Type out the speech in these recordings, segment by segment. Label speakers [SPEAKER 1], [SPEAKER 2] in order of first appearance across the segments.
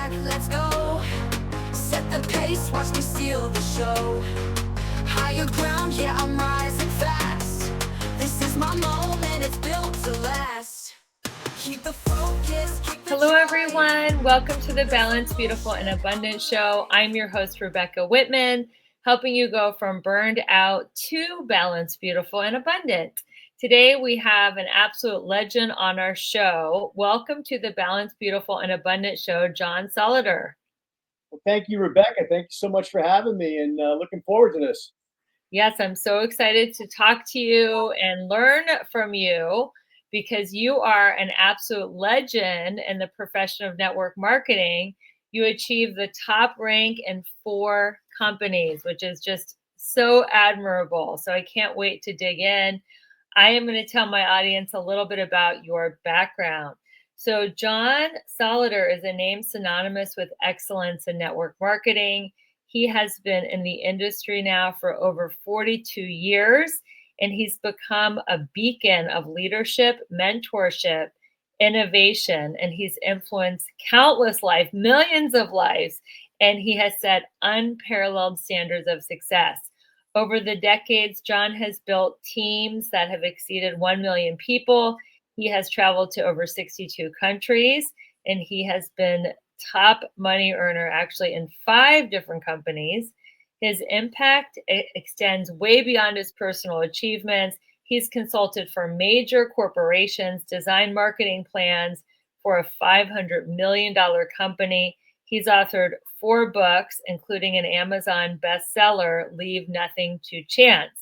[SPEAKER 1] back, let's go. Set the pace, watch me steal the show. Higher ground, yeah, I'm rising fast. This is my moment, it's built to last. Keep the focus, keep the
[SPEAKER 2] Hello,
[SPEAKER 1] drive.
[SPEAKER 2] everyone. Welcome to the Balanced, Beautiful, and Abundant Show. I'm your host, Rebecca Whitman, helping you go from burned out to balanced, beautiful, and abundant. Today, we have an absolute legend on our show. Welcome to the Balanced, Beautiful, and Abundant Show, John Solleder.
[SPEAKER 3] Well, thank you, Rebecca. Thank you so much for having me, and looking forward to this.
[SPEAKER 2] Yes, I'm so excited to talk to you and learn from you because you are an absolute legend in the profession of network marketing. You achieved the top rank in 4 companies, which is just so admirable. So I can't wait to dig in. I am going to tell my audience a little bit about your background. So, John Solleder is a name synonymous with excellence in network marketing. He has been in the industry now for over 42 years, and he's become a beacon of leadership, mentorship, innovation, and he's influenced countless lives, millions of lives, and he has set unparalleled standards of success. Over the decades, John has built teams that have exceeded 1 million people. He has traveled to over 62 countries, and he has been top money earner actually in 5 different companies. His impact extends way beyond his personal achievements. He's consulted for major corporations, designed marketing plans for a $500 million company. He's authored 4 books, including an Amazon bestseller, Leave Nothing to Chance.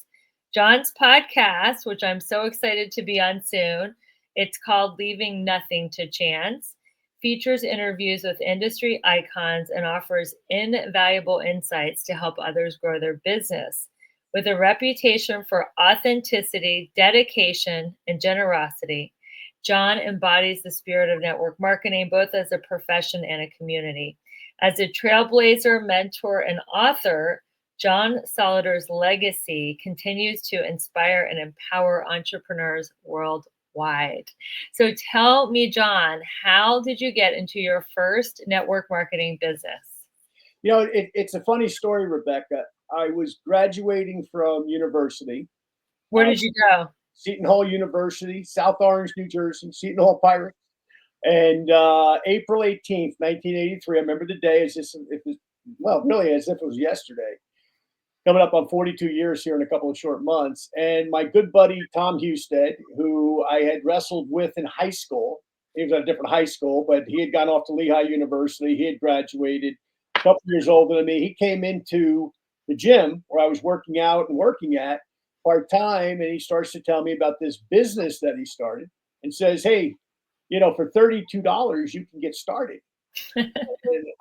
[SPEAKER 2] John's podcast, which I'm so excited to be on soon, it's called Leaving Nothing to Chance, features interviews with industry icons and offers invaluable insights to help others grow their business. With a reputation for authenticity, dedication, and generosity, John embodies the spirit of network marketing, both as a profession and a community. As a trailblazer, mentor, and author, John Solleder's legacy continues to inspire and empower entrepreneurs worldwide. So tell me, John, how did you get into your first network marketing business?
[SPEAKER 3] You know, it's a funny story, Rebecca. I was graduating from university,
[SPEAKER 2] Where did you go?
[SPEAKER 3] Seton Hall University, South Orange, New Jersey, Seton Hall Pirates. And April 18th, 1983, I remember the day as if it was, well, really as if it was yesterday. Coming up on 42 years here in a couple of short months. And my good buddy, Tom Husted, who I had wrestled with in high school, he was at a different high school, but he had gone off to Lehigh University. He had graduated, a couple years older than me. He came into the gym where I was working out and working at part-time, and he starts to tell me about this business that he started and says, hey, you know, for $32, you can get started. And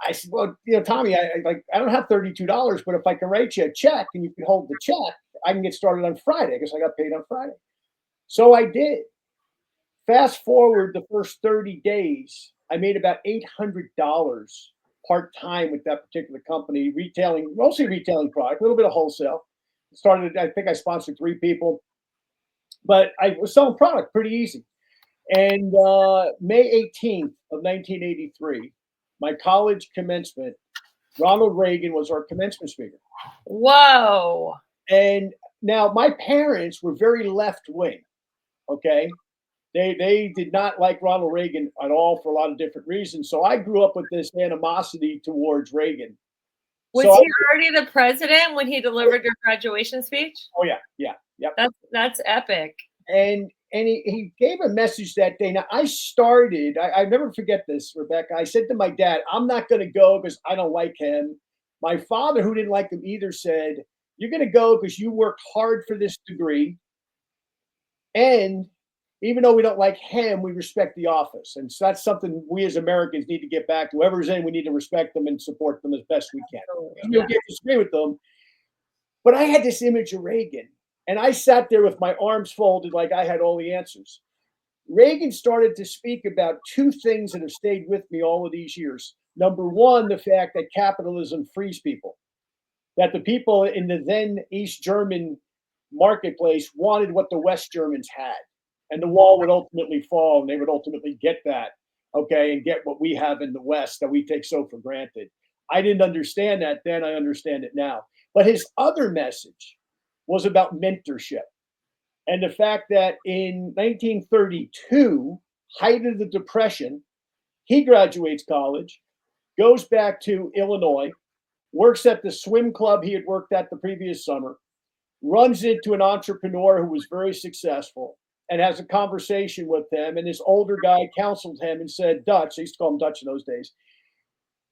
[SPEAKER 3] I said, well, you know, Tommy, I don't have $32, but if I can write you a check and you can hold the check, I can get started on Friday because I got paid on Friday. So I did. Fast forward the first 30 days, I made about $800 part-time with that particular company, retailing, mostly retailing product, a little bit of wholesale. Started, I think I sponsored 3 people, but I was selling product pretty easy. And May 18th of 1983, my college commencement, Ronald Reagan was our commencement speaker.
[SPEAKER 2] Whoa.
[SPEAKER 3] And now my parents were very left wing. Okay. They did not like Ronald Reagan at all for a lot of different reasons. So I grew up with this animosity towards Reagan.
[SPEAKER 2] Was
[SPEAKER 3] So
[SPEAKER 2] he already the president when he delivered your graduation speech?
[SPEAKER 3] Oh yeah. Yep.
[SPEAKER 2] That's epic.
[SPEAKER 3] And he gave a message that day. Now, I never forget this, Rebecca. I said to my dad, I'm not going to go because I don't like him. My father, who didn't like him either, said, you're going to go because you worked hard for this degree. And even though we don't like him, we respect the office. And so that's something we as Americans need to get back to. Whoever's in, we need to respect them and support them as best we can. You'll get to disagree with them. But I had this image of Reagan. And I sat there with my arms folded like I had all the answers. Reagan started to speak about 2 things that have stayed with me all of these years. Number one, the fact that capitalism frees people, that the people in the then East German marketplace wanted what the West Germans had, and the wall would ultimately fall and they would ultimately get that. okay, and get what we have in the West that we take so for granted. I didn't understand that then. I understand it now. But his other message was about mentorship and the fact that in 1932, height of the Depression, he graduates college, goes back to Illinois, works at the swim club he had worked at the previous summer, runs into an entrepreneur who was very successful and has a conversation with him. And this older guy counseled him and said, Dutch, they used to call him Dutch in those days.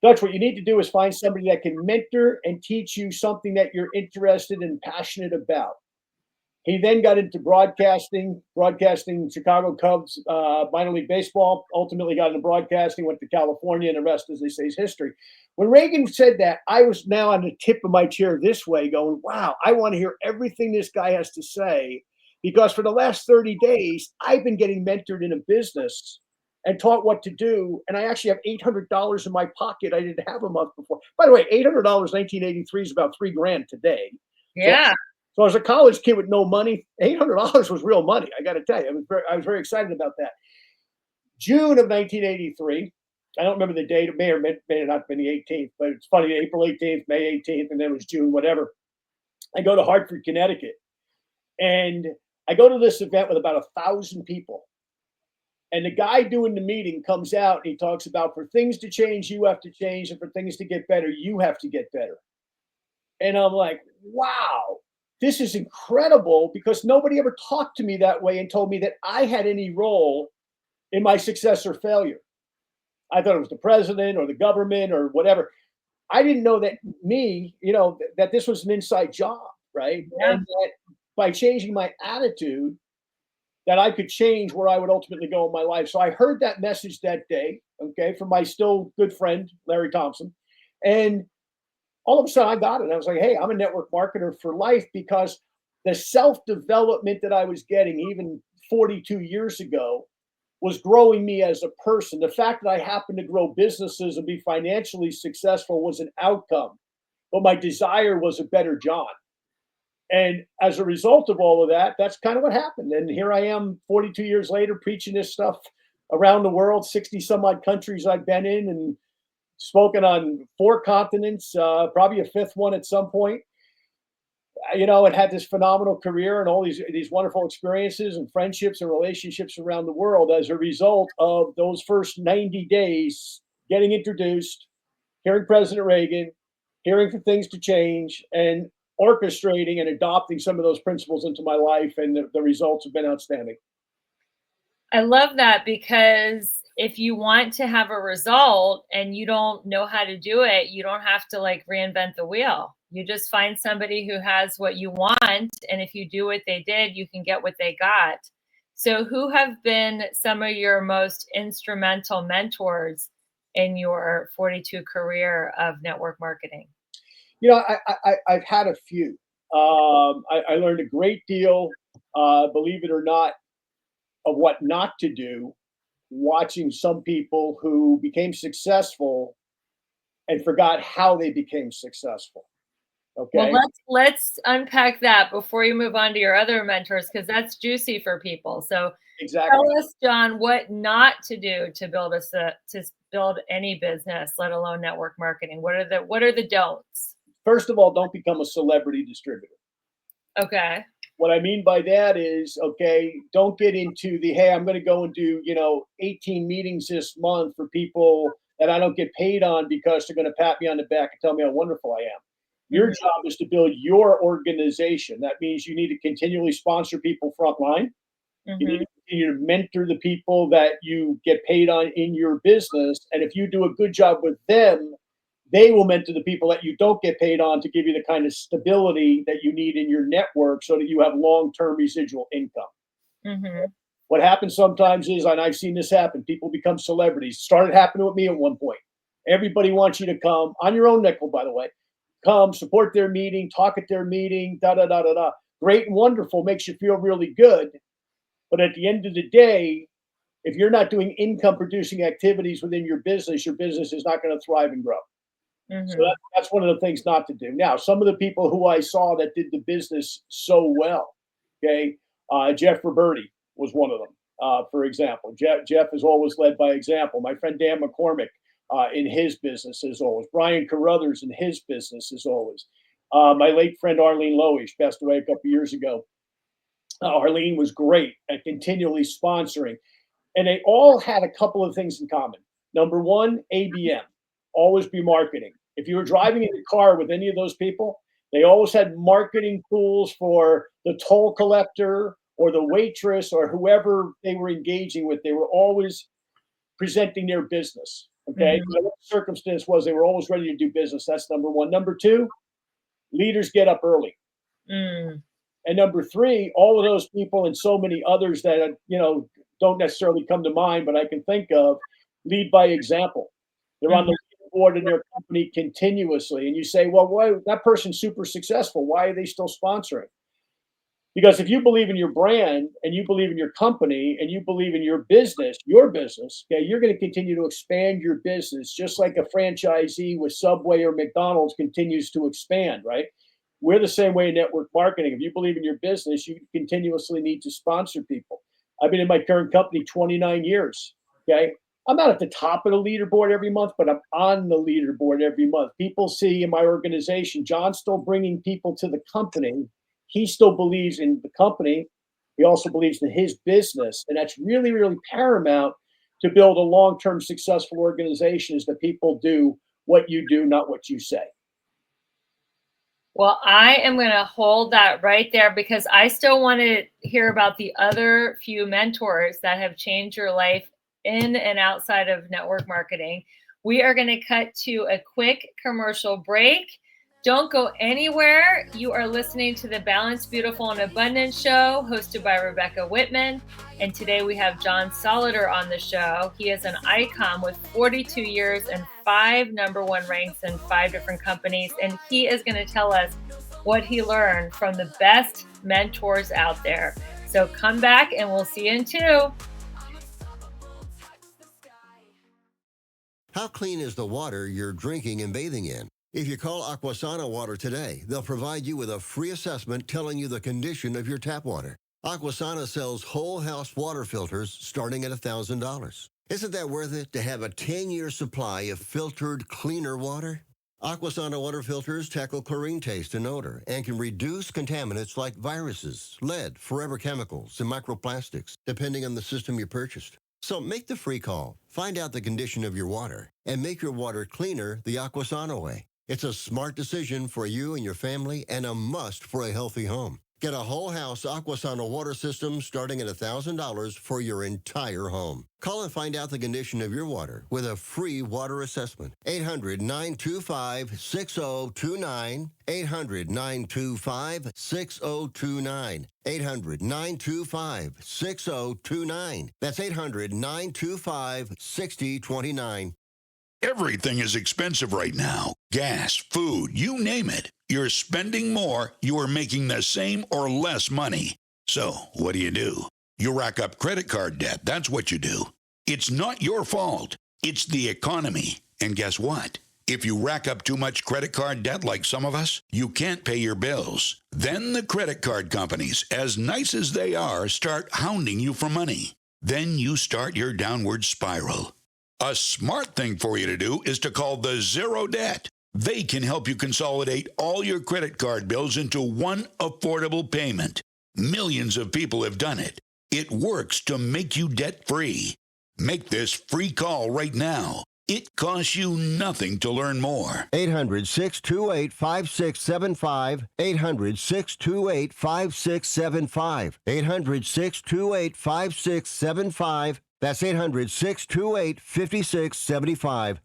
[SPEAKER 3] Dutch, what you need to do is find somebody that can mentor and teach you something that you're interested and passionate about. He then got into broadcasting Chicago Cubs minor league baseball, ultimately got into broadcasting, went to California, and the rest, as they say, is history. When Reagan said that, I was now on the tip of my chair this way going, wow, I want to hear everything this guy has to say, because for the last 30 days, I've been getting mentored in a business and taught what to do. And I actually have $800 in my pocket I didn't have a month before. By the way, $800 in 1983 is about $3,000 today.
[SPEAKER 2] Yeah.
[SPEAKER 3] So as a college kid with no money, $800 was real money. I got to tell you, I was very excited about that. June of 1983, I don't remember the date. It may or may not have been the 18th, but it's funny, April 18th, May 18th, and then it was June, whatever. I go to Hartford, Connecticut, and I go to this event with about 1,000 people. And the guy doing the meeting comes out and he talks about, for things to change, you have to change, and for things to get better, you have to get better. And I'm like, wow, this is incredible, because nobody ever talked to me that way and told me that I had any role in my success or failure. I thought it was the president or the government or whatever. I didn't know that that this was an inside job, right?
[SPEAKER 2] Yeah.
[SPEAKER 3] And that by changing my attitude, that I could change where I would ultimately go in my life. So I heard that message that day, okay, from my still good friend, Larry Thompson. And all of a sudden I got it. I was like, hey, I'm a network marketer for life, because the self-development that I was getting even 42 years ago was growing me as a person. The fact that I happened to grow businesses and be financially successful was an outcome, but my desire was a better John. And as a result of all of that, that's kind of what happened. And here I am 42 years later, preaching this stuff around the world, 60 some odd countries I've been in, and spoken on 4 continents, probably a 5th one at some point. And had this phenomenal career and all these wonderful experiences and friendships and relationships around the world as a result of those first 90 days getting introduced, hearing President Reagan, hearing for things to change, and orchestrating and adopting some of those principles into my life. And the results have been outstanding.
[SPEAKER 2] I love that, because if you want to have a result and you don't know how to do it, you don't have to reinvent the wheel. You just find somebody who has what you want. And if you do what they did, you can get what they got. So who have been some of your most instrumental mentors in your 42 career of network marketing?
[SPEAKER 3] I've had a few. I learned a great deal, believe it or not, of what not to do, watching some people who became successful and forgot how they became successful. Okay.
[SPEAKER 2] Well, let's unpack that before you move on to your other mentors, because that's juicy for people. So
[SPEAKER 3] Exactly.
[SPEAKER 2] tell us, John, what not to do to build any business, let alone network marketing. What are the don'ts?
[SPEAKER 3] First of all, don't become a celebrity distributor.
[SPEAKER 2] Okay.
[SPEAKER 3] What I mean by that is, okay, don't get into the, hey, I'm going to go and do, 18 meetings this month for people that I don't get paid on because they're going to pat me on the back and tell me how wonderful I am. Your job is to build your organization. That means you need to continually sponsor people frontline. You need to continue to mentor the people that you get paid on in your business. And if you do a good job with them, they will mentor the people that you don't get paid on to give you the kind of stability that you need in your network so that you have long-term residual income. What happens sometimes is, and I've seen this happen, people become celebrities. Started happening with me at one point. Everybody wants you to come on your own nickel, by the way. Come support their meeting, talk at their meeting, da-da-da-da-da. Great and wonderful, makes you feel really good. But at the end of the day, if you're not doing income producing activities within your business is not going to thrive and grow. So that's one of the things not to do. Now, some of the people who I saw that did the business so well, okay, Jeff Roberti was one of them. for example. Jeff is always led by example. My friend Dan McCormick in his business is always. Brian Carruthers in his business is always. My late friend Arlene Loesch passed away a couple years ago. Arlene was great at continually sponsoring. And they all had a couple of things in common. Number one, ABM, always be marketing. If you were driving in the car with any of those people, they always had marketing tools for the toll collector or the waitress or whoever they were engaging with. They were always presenting their business. Okay.
[SPEAKER 2] Mhm.
[SPEAKER 3] So what the circumstance was, they were always ready to do business. That's number one. Number two, leaders get up early.
[SPEAKER 2] Mm.
[SPEAKER 3] And number three, all of those people and so many others that, don't necessarily come to mind, but I can think of, lead by example. They're on
[SPEAKER 2] Mhm.
[SPEAKER 3] the board in their company continuously. And you say, well, why that person's super successful? Why are they still sponsoring? Because if you believe in your brand and you believe in your company and you believe in your business, okay, you're going to continue to expand your business just like a franchisee with Subway or McDonald's continues to expand, right? We're the same way in network marketing. If you believe in your business, you continuously need to sponsor people. I've been in my current company 29 years. Okay. I'm not at the top of the leaderboard every month, but I'm on the leaderboard every month. People see in my organization, John's still bringing people to the company. He still believes in the company. He also believes in his business. And that's really, really paramount to build a long term successful organization is that people do what you do, not what you say.
[SPEAKER 2] Well, I am going to hold that right there because I still want to hear about the other few mentors that have changed your life in and outside of network marketing. We are going to cut to a quick commercial break. Don't go anywhere. You are listening to the Balanced, Beautiful, and Abundant show hosted by Rebecca Whitman. And today we have John Solleder on the show. He is an icon with 42 years and 5 #1 ranks in 5 different companies. And he is going to tell us what he learned from the best mentors out there. So come back and we'll see you in 2.
[SPEAKER 4] How clean is the water you're drinking and bathing in? If you call Aquasana Water today, they'll provide you with a free assessment telling you the condition of your tap water. Aquasana sells whole house water filters starting at $1,000. Isn't that worth it to have a 10-year supply of filtered, cleaner water? Aquasana water filters tackle chlorine taste and odor and can reduce contaminants like viruses, lead, forever chemicals, and microplastics, depending on the system you purchased. So make the free call, find out the condition of your water, and make your water cleaner the Aquasana way. It's a smart decision for you and your family and a must for a healthy home. Get a whole house Aquasana water system starting at $1,000 for your entire home. Call and find out the condition of your water with a free water assessment. 800-925-6029. 800-925-6029. 800-925-6029. That's 800-925-6029.
[SPEAKER 5] Everything is expensive right now. Gas, food, you name it. You're spending more, you are making the same or less money. So, what do? You rack up credit card debt. That's what you do. It's not your fault. It's the economy. And guess what? If you rack up too much credit card debt like some of us, you can't pay your bills. Then the credit card companies, as nice as they are, start hounding you for money. Then you start your downward spiral. A smart thing for you to do is to call the Zero Debt. They can help you consolidate all your credit card bills into one affordable payment. Millions of people have done it. It works to make you debt-free. Make this free call right now. It costs you nothing to learn more.
[SPEAKER 4] 800-628-5675. 800-628-5675. 800-628-5675. That's 800-628-5675.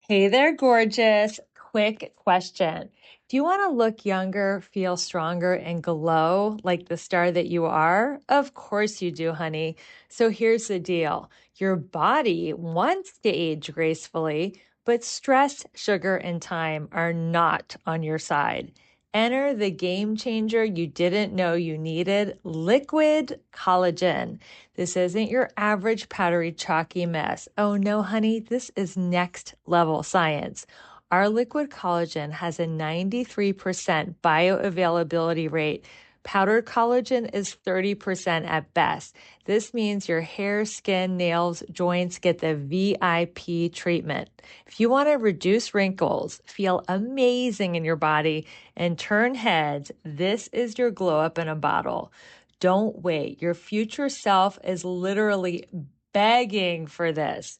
[SPEAKER 2] Hey there, gorgeous. Quick question. Do you want to look younger, feel stronger, and glow like the star that you are? Of course you do, honey. So here's the deal. Your body wants to age gracefully, but stress, sugar, and time are not on your side. Enter the game changer you didn't know you needed, liquid collagen. This isn't your average powdery chalky mess. Oh no, honey, this is next level science. Our liquid collagen has a 93% bioavailability rate,
[SPEAKER 6] Powdered collagen is 30% at best. This means your hair, skin, nails, joints get the VIP treatment. If you want to reduce wrinkles, feel amazing in your body, and turn heads, this is your glow up in a bottle. Don't wait. Your future self is literally begging for this.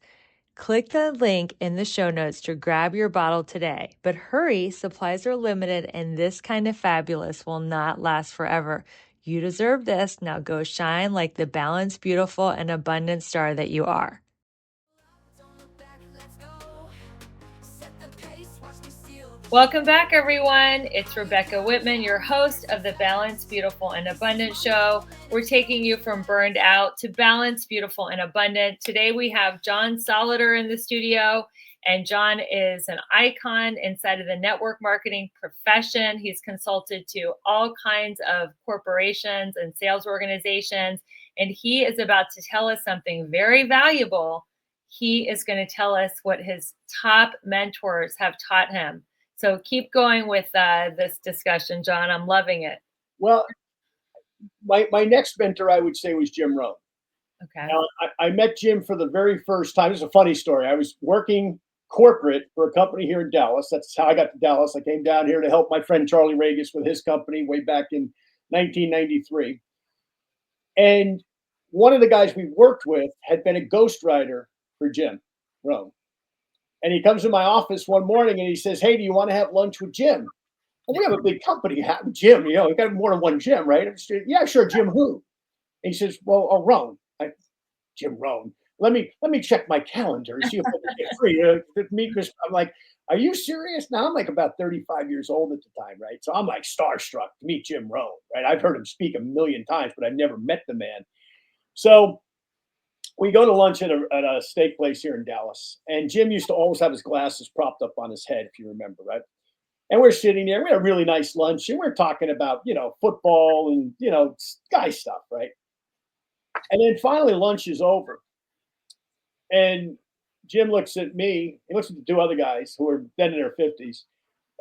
[SPEAKER 6] Click the link in the show notes to grab your bottle today. But hurry, supplies are limited and this kind of fabulous will not last forever. You deserve this. Now go shine like the balanced, beautiful, and abundant star that you are.
[SPEAKER 1] Don't look back, let's go. Set the pace, watch me steal the
[SPEAKER 2] Welcome back, everyone. It's Rebecca Whitman, your host of the Balanced, Beautiful, and Abundant show. We're taking you from burned out to balanced, beautiful, and abundant. Today, we have John Solleder in the studio, and John is an icon inside of the network marketing profession. He's consulted to all kinds of corporations and sales organizations, and he is about to tell us something very valuable. He is going to tell us what his top mentors have taught him. So keep going with this discussion, John. I'm loving it.
[SPEAKER 3] Well, my next mentor, I would say, was Jim Rohn.
[SPEAKER 2] Okay.
[SPEAKER 3] Now, I met Jim for the very first time. This is a funny story. I was working corporate for a company here in Dallas. That's how I got to Dallas. I came down here to help my friend Charlie Regis with his company way back in 1993. And one of the guys we worked with had been a ghostwriter for Jim Rohn. And he comes to my office one morning and he says, "Hey, do you want to have lunch with Jim?" And we have a big company, Jim, we got more than one Jim, right? Yeah, sure, Jim who? And he says, "Well, Rohn." Jim Rohn. Let me check my calendar and see if I can get free to meet Mr. I'm like, "Are you serious?" Now I'm like about 35 years old at the time, right? So I'm like starstruck to meet Jim Rohn, right? I've heard him speak a million times, but I've never met the man. So we go to lunch at a steak place here in Dallas, and Jim used to always have his glasses propped up on his head, if you remember, right? And we're sitting there, we had a really nice lunch, and we're talking about, football and, guy stuff, right? And then finally lunch is over. And Jim looks at me, he looks at the two other guys who are then in their 50s,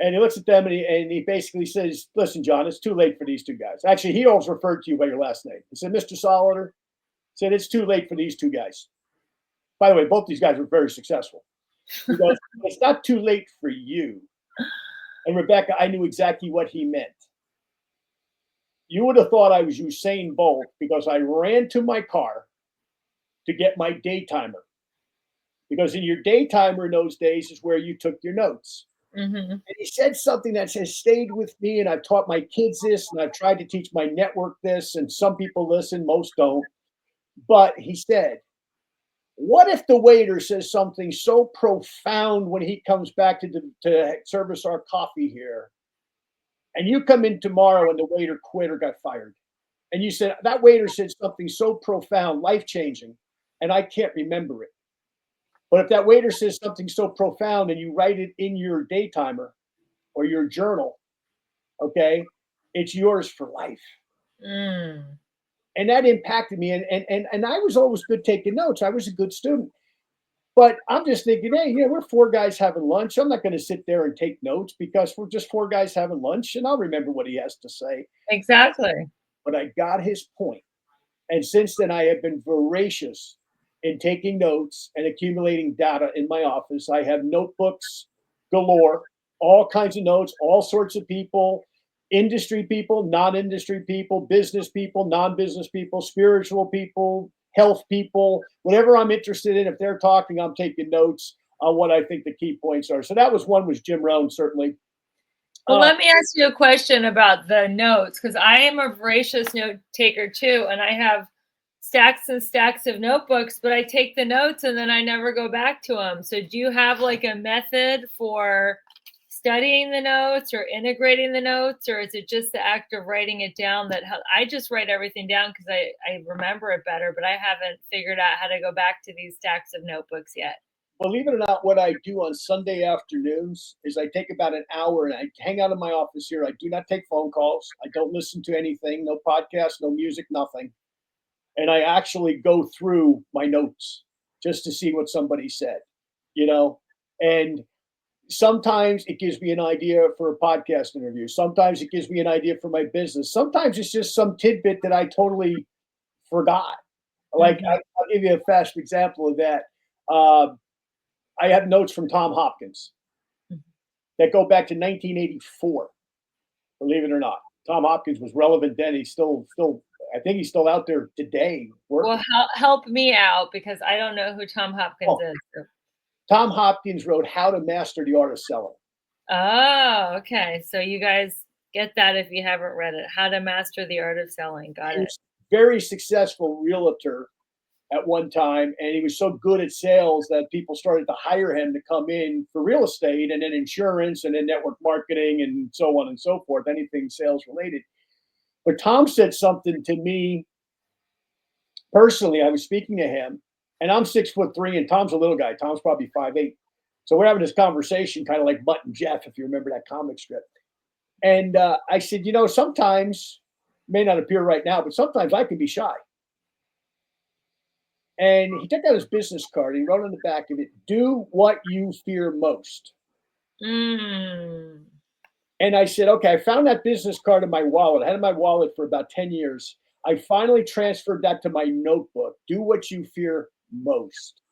[SPEAKER 3] and he looks at them and he basically says, "Listen, John, it's too late for these two guys." Actually, he always referred to you by your last name. He said, "Mr. Solleder," said, "it's too late for these two guys." By the way, both these guys were very successful. He goes, "It's not too late for you." And Rebecca, I knew exactly what he meant. You would have thought I was Usain Bolt because I ran to my car to get my day timer. Because in your day timer in those days is where you took your notes.
[SPEAKER 2] Mm-hmm.
[SPEAKER 3] And he said something that has stayed with me, and I've taught my kids this, and I've tried to teach my network this, and some people listen, most don't. But he said, "What if the waiter says something so profound when he comes back to service our coffee here, and you come in tomorrow and the waiter quit or got fired, and you said that waiter said something so profound, life changing, and I can't remember it. But if that waiter says something so profound and you write it in your day timer or your journal, okay, it's yours for life."
[SPEAKER 2] Mm.
[SPEAKER 3] And that impacted me. And I was always good taking notes. I was a good student. But I'm just thinking, hey, we're four guys having lunch. I'm not going to sit there and take notes because we're just four guys having lunch, and I'll remember what he has to say.
[SPEAKER 2] Exactly.
[SPEAKER 3] But I got his point. And since then, I have been voracious in taking notes and accumulating data in my office. I have notebooks galore, all kinds of notes, all sorts of people, industry people, non-industry people, business people, non-business people, spiritual people, health people, whatever I'm interested in. If they're talking, I'm taking notes on what I think the key points are. So that was Jim Rohn, certainly.
[SPEAKER 2] Well, let me ask you a question about the notes, because I am a voracious note taker too, and I have stacks and stacks of notebooks, but I take the notes and then I never go back to them. So do you have like a method for studying the notes or integrating the notes, or is it just the act of writing it down? I just write everything down because I remember it better, but I haven't figured out how to go back to these stacks of notebooks yet.
[SPEAKER 3] Believe it or not, what I do on Sunday afternoons is I take about an hour and I hang out in my office here. I do not take phone calls. I don't listen to anything, no podcast, no music, nothing. And I actually go through my notes just to see what somebody said, and sometimes it gives me an idea for a podcast interview. Sometimes it gives me an idea for my business. Sometimes it's just some tidbit that I totally forgot. Like
[SPEAKER 2] Mhm.
[SPEAKER 3] I'll give you a fast example of that. Uh, I have notes from Tom Hopkins that go back to 1984. Believe it or not, Tom Hopkins was relevant then. He's still. I think he's still out there today
[SPEAKER 2] Well,
[SPEAKER 3] working.
[SPEAKER 2] help me out because I don't know who Tom Hopkins
[SPEAKER 3] Oh,
[SPEAKER 2] is.
[SPEAKER 3] Tom Hopkins wrote How to Master the Art of Selling.
[SPEAKER 2] Oh, okay. So you guys get that if you haven't read it. How to Master the Art of Selling. Got
[SPEAKER 3] He
[SPEAKER 2] it.
[SPEAKER 3] was a very successful realtor at one time, and he was so good at sales that people started to hire him to come in for real estate and then insurance and then network marketing and so on and so forth, anything sales related. But Tom said something to me personally. I was speaking to him, and I'm 6'3", and Tom's a little guy. Tom's probably 5'8". So we're having this conversation, kind of like Mutt and Jeff, if you remember that comic strip. And I said, sometimes, may not appear right now, but sometimes I can be shy. And he took out his business card. He wrote on the back of it, "Do what you fear most."
[SPEAKER 2] Mm.
[SPEAKER 3] And I said, okay, I found that business card in my wallet. I had it in my wallet for about 10 years. I finally transferred that to my notebook. Do what you fear most.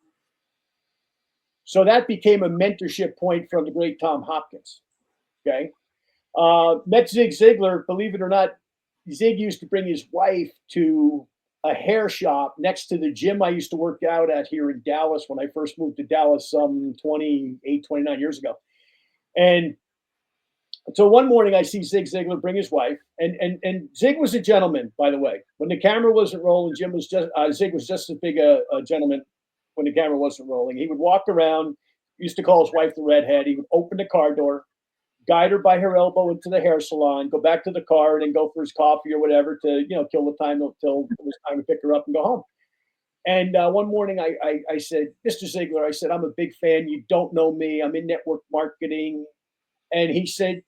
[SPEAKER 3] So that became a mentorship point from the great Tom Hopkins. Okay. Met Zig Ziglar. Believe it or not, Zig used to bring his wife to a hair shop next to the gym I used to work out at here in Dallas when I first moved to Dallas some 28, 29 years ago. And so one morning I see Zig Ziglar bring his wife, and Zig was a gentleman, by the way. When the camera wasn't rolling, Zig was just as big a gentleman when the camera wasn't rolling. He would walk around, used to call his wife the redhead. He would open the car door, guide her by her elbow into the hair salon, go back to the car, and then go for his coffee or whatever to kill the time until it was time to pick her up and go home. And one morning I said, "Mr. Ziegler," I said, "I'm a big fan. You don't know me. I'm in network marketing." And he said,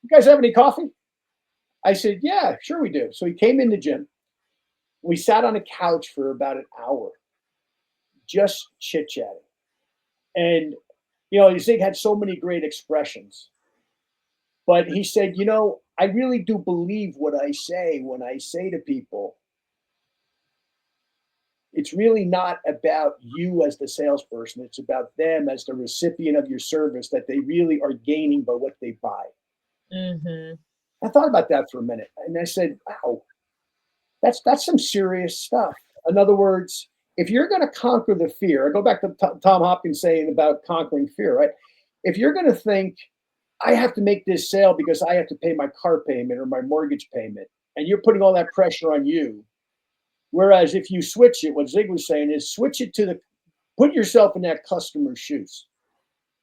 [SPEAKER 3] "You guys have any coffee?" I said, "Yeah, sure we do." So he came in the gym. We sat on a couch for about an hour, just chit chatting. And Zig had so many great expressions. But he said, "I really do believe what I say when I say to people, it's really not about you as the salesperson. It's about them as the recipient of your service that they really are gaining by what they buy."
[SPEAKER 2] Mhm.
[SPEAKER 3] I thought about that for a minute, and I said, "Wow, that's some serious stuff." In other words, if you're going to conquer the fear, I go back to Tom Hopkins saying about conquering fear, right? If you're going to think, I have to make this sale because I have to pay my car payment or my mortgage payment, and you're putting all that pressure on you. Whereas if you switch it, what Zig was saying is switch it to put yourself in that customer's shoes,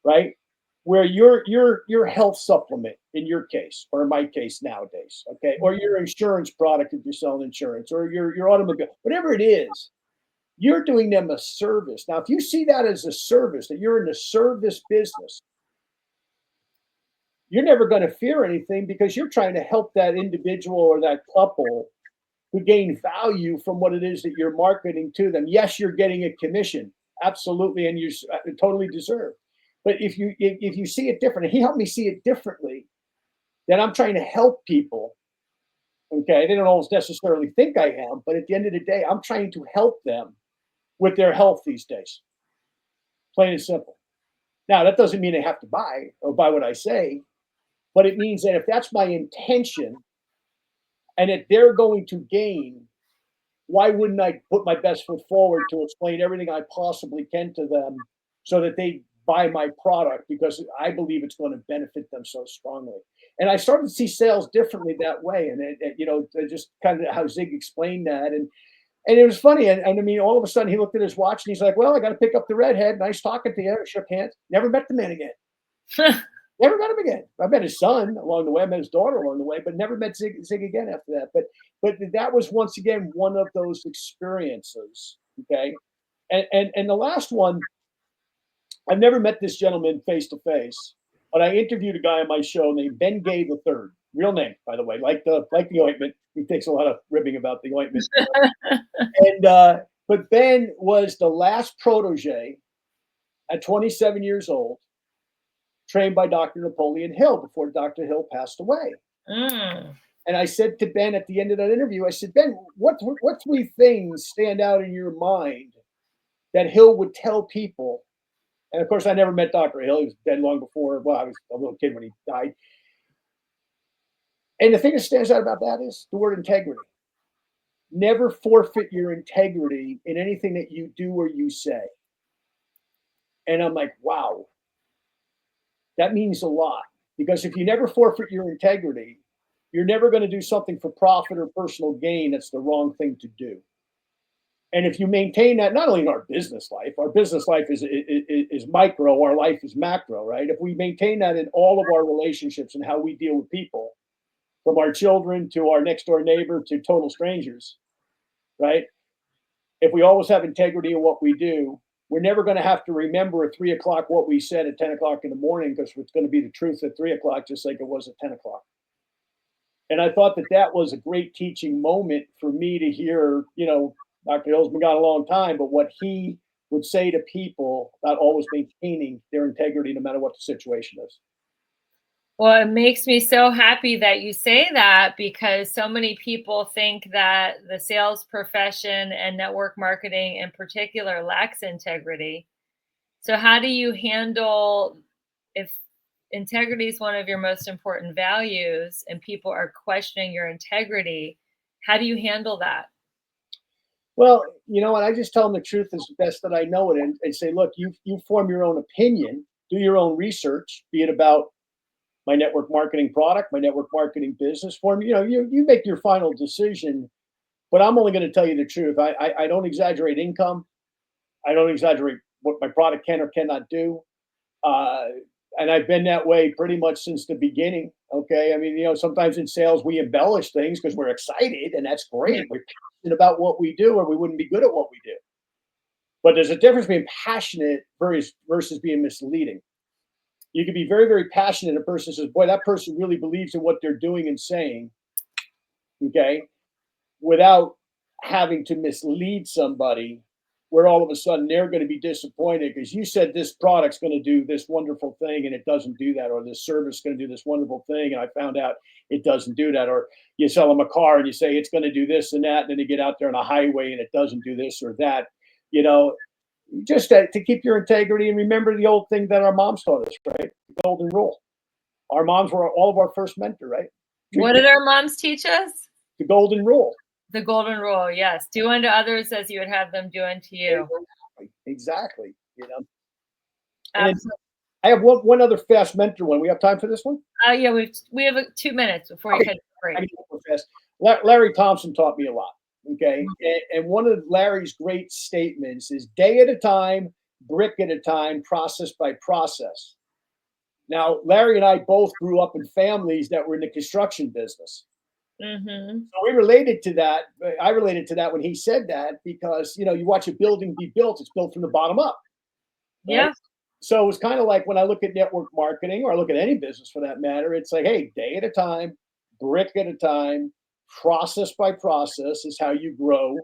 [SPEAKER 3] right? Where your health supplement in your case, or in my case nowadays, okay, or your insurance product if you're selling insurance, or your automobile, whatever it is, you're doing them a service. Now, if you see that as a service, that you're in the service business, you're never going to fear anything because you're trying to help that individual or that couple who gain value from what it is that you're marketing to them. Yes, you're getting a commission, absolutely, and you totally deserve. But if you see it different, and he helped me see it differently, then I'm trying to help people. Okay, they don't always necessarily think I am, but at the end of the day, I'm trying to help them with their health these days. Plain and simple. Now, that doesn't mean they have to buy or buy what I say, but it means that if that's my intention and that they're going to gain, why wouldn't I put my best foot forward to explain everything I possibly can to them so that they buy my product because I believe it's going to benefit them so strongly. And I started to see sales differently that way. And just kind of how Zig explained that. And it was funny. And I mean, all of a sudden he looked at his watch and he's like, "Well, I got to pick up the redhead. Nice talking to you." Shook hands. Never met the man again. Never met him again. I met his son along the way. I met his daughter along the way, but never met Zig again after that. But that was once again one of those experiences. Okay, and the last one, I've never met this gentleman face to face, but I interviewed a guy on my show named Ben Gay the Third. Real name, by the way, like the ointment. He takes a lot of ribbing about the ointment. And but Ben was the last protege at 27 years old trained by Dr. Napoleon Hill before Dr. Hill passed away.
[SPEAKER 2] Mm.
[SPEAKER 3] And I said to Ben at the end of that interview, I said, Ben, what three things stand out in your mind that Hill would tell people? And of course, I never met Dr. Hill. He was dead long before. Well, I was a little kid when he died. And the thing that stands out about that is the word integrity. Never forfeit your integrity in anything that you do or you say. And I'm like, wow, that means a lot. Because if you never forfeit your integrity, you're never going to do something for profit or personal gain. That's the wrong thing to do. And if you maintain that, not only in our business life is micro, our life is macro, right? If we maintain that in all of our relationships and how we deal with people, from our children to our next door neighbor to total strangers, right? If we always have integrity in what we do, we're never going to have to remember at 3 o'clock what we said at 10 o'clock in the morning, because it's going to be the truth at 3 o'clock, just like it was at 10 o'clock. And I thought that that was a great teaching moment for me to hear, Dr. Hill's been gone a long time, but what he would say to people about always maintaining their integrity no matter what the situation is.
[SPEAKER 2] Well, it makes me so happy that you say that, because so many people think that the sales profession and network marketing in particular lacks integrity. So how do you handle, if integrity is one of your most important values and people are questioning your integrity, how do you handle that?
[SPEAKER 3] Well, you know what? I just tell them the truth is the best that I know it, and say, look, you form your own opinion, do your own research, be it about my network marketing product, my network marketing business. Form, you make your final decision. But I'm only going to tell you the truth. I don't exaggerate income. I don't exaggerate what my product can or cannot do. And I've been that way pretty much since the beginning. Okay. I mean, sometimes in sales, we embellish things because we're excited, and that's great. We're passionate about what we do, or we wouldn't be good at what we do. But there's a difference between passionate versus being misleading. You can be very, very passionate. A person says, boy, that person really believes in what they're doing and saying. Okay. Without having to mislead somebody, where all of a sudden they're going to be disappointed because you said this product's going to do this wonderful thing and it doesn't do that, or this service is going to do this wonderful thing and I found out it doesn't do that, or you sell them a car and you say it's going to do this and that, and then you get out there on a highway and it doesn't do this or that. Just to keep your integrity, and remember the old thing that our moms taught us, right? The golden rule. Our moms were all of our first mentor, right?
[SPEAKER 2] What did our moms teach us?
[SPEAKER 3] The golden rule.
[SPEAKER 2] The golden rule, yes. Do unto others as you would have them do unto you.
[SPEAKER 3] Exactly.
[SPEAKER 2] Absolutely.
[SPEAKER 3] I have one other fast mentor one. We have time for this one?
[SPEAKER 2] Yeah, we have 2 minutes before you head to break.
[SPEAKER 3] I can go fast. Larry Thompson taught me a lot. Okay. And one of Larry's great statements is day at a time, brick at a time, process by process. Now, Larry and I both grew up in families that were in the construction business.
[SPEAKER 2] Mm-hmm.
[SPEAKER 3] So we related to that. I related to that when he said that, because, you watch a building be built, it's built from the bottom up. Right?
[SPEAKER 2] Yeah.
[SPEAKER 3] So it was kind of like when I look at network marketing, or I look at any business for that matter, it's like, hey, day at a time, brick at a time, process by process is how you grow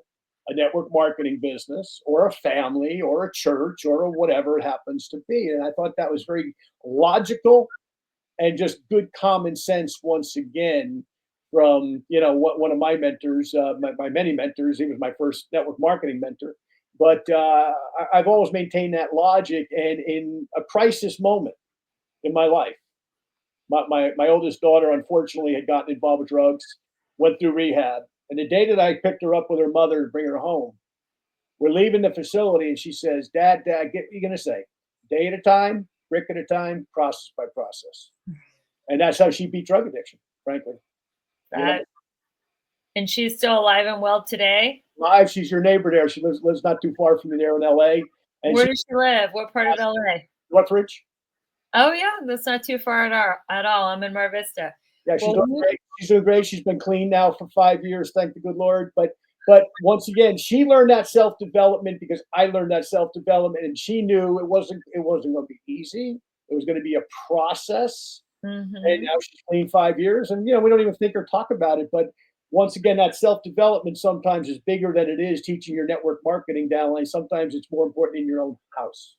[SPEAKER 3] a network marketing business or a family or a church or whatever it happens to be. And I thought that was very logical and just good common sense once again from, one of my mentors, my many mentors. He was my first network marketing mentor. But I've always maintained that logic. And in a crisis moment in my life, my oldest daughter, unfortunately, had gotten involved with drugs, went through rehab. And the day that I picked her up with her mother to bring her home, we're leaving the facility, and she says, Dad, get what you're going to say. Day at a time, brick at a time, process by process. And that's how she beat drug addiction, frankly.
[SPEAKER 2] And she's still alive and well today?
[SPEAKER 3] Live, she's your neighbor there. She lives not too far from me there in LA. And
[SPEAKER 2] where does she live? What part of LA?
[SPEAKER 3] Northridge.
[SPEAKER 2] Oh yeah, that's not too far at all. I'm in Mar Vista.
[SPEAKER 3] Yeah, she's doing great. She's doing great. She's been clean now for 5 years, thank the good Lord. But once again, she learned that self-development because I learned that self-development, and she knew it wasn't going to be easy. It was going to be a process.
[SPEAKER 2] Mm-hmm.
[SPEAKER 3] And now she's clean 5 years, and we don't even think or talk about it. But once again, that self-development sometimes is bigger than it is teaching your network marketing downline. Sometimes it's more important in your own house.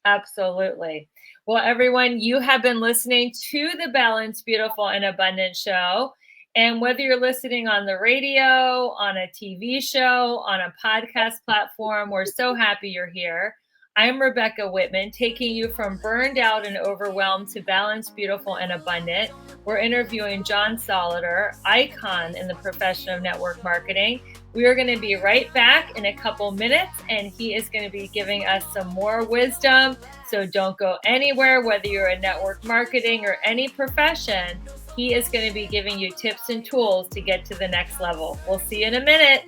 [SPEAKER 2] Absolutely. Well, everyone, you have been listening to the Balanced, Beautiful, and Abundant show. And whether you're listening on the radio, on a TV show, on a podcast platform, we're so happy you're here. I'm Rebecca Whitman, taking you from burned out and overwhelmed to balanced, beautiful, and abundant. We're interviewing John Solleder, icon in the profession of network marketing. We are going to be right back in a couple minutes, and he is going to be giving us some more wisdom. So don't go anywhere, whether you're in network marketing or any profession. He is going to be giving you tips and tools to get to the next level. We'll see you in a minute.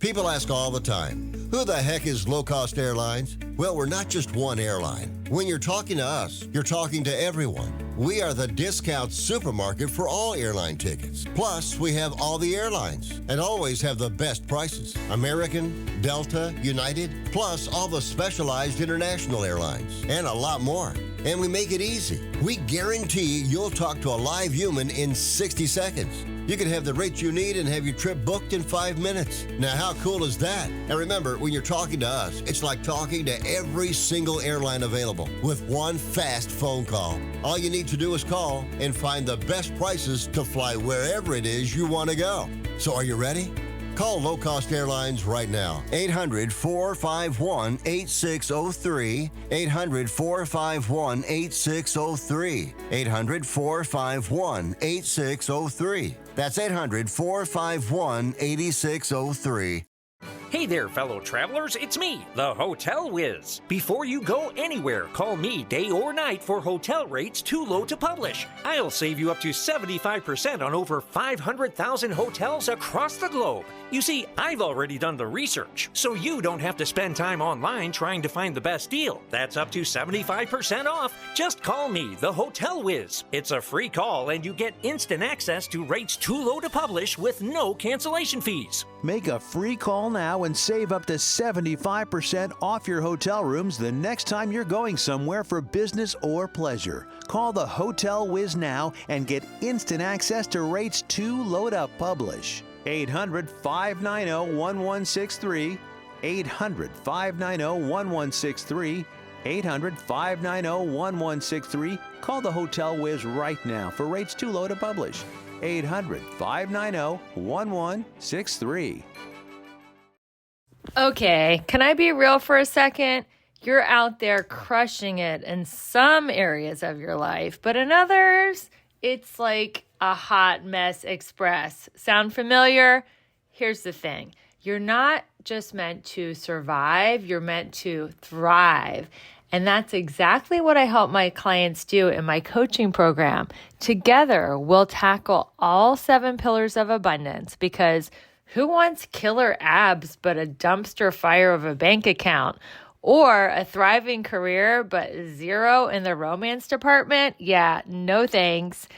[SPEAKER 4] People ask all the time, who the heck is Low Cost Airlines? Well, we're not just one airline. When you're talking to us, you're talking to everyone. We are the discount supermarket for all airline tickets. Plus, we have all the airlines and always have the best prices. American, Delta, United, plus all the specialized international airlines and a lot more. And we make it easy. We guarantee you'll talk to a live human in 60 seconds. You can have the rates you need and have your trip booked in 5 minutes. Now, how cool is that? And remember, when you're talking to us, it's like talking to every single airline available with one fast phone call. All you need to do is call and find the best prices to fly wherever it is you want to go. So are you ready? Call Low Cost Airlines right now. 800-451-8603. 800-451-8603. 800-451-8603. That's 800-451-8603.
[SPEAKER 7] Hey there, fellow travelers, it's me, the Hotel Whiz. Before you go anywhere, call me day or night for hotel rates too low to publish. I'll save you up to 75% on over 500,000 hotels across the globe. You see, I've already done the research, so you don't have to spend time online trying to find the best deal. That's up to 75% off. Just call me, the Hotel Whiz. It's a free call and you get instant access to rates too low to publish with no cancellation fees.
[SPEAKER 8] Make a free call now and save up to 75% off your hotel rooms the next time you're going somewhere for business or pleasure. Call the Hotel Whiz now and get instant access to rates too low to publish. 800-590-1163. 800-590-1163. 800-590-1163. Call the Hotel Whiz right now for rates too low to publish. 800-590-1163.
[SPEAKER 6] Okay, can I be real for a second? You're out there crushing it in some areas of your life, but in others, it's like a hot mess express. Sound familiar? Here's the thing. You're not just meant to survive, you're meant to thrive. And that's exactly what I help my clients do in my coaching program. Together, we'll tackle all 7 pillars of abundance, because who wants killer abs but a dumpster fire of a bank account? Or a thriving career but 0 in the romance department? Yeah, no thanks.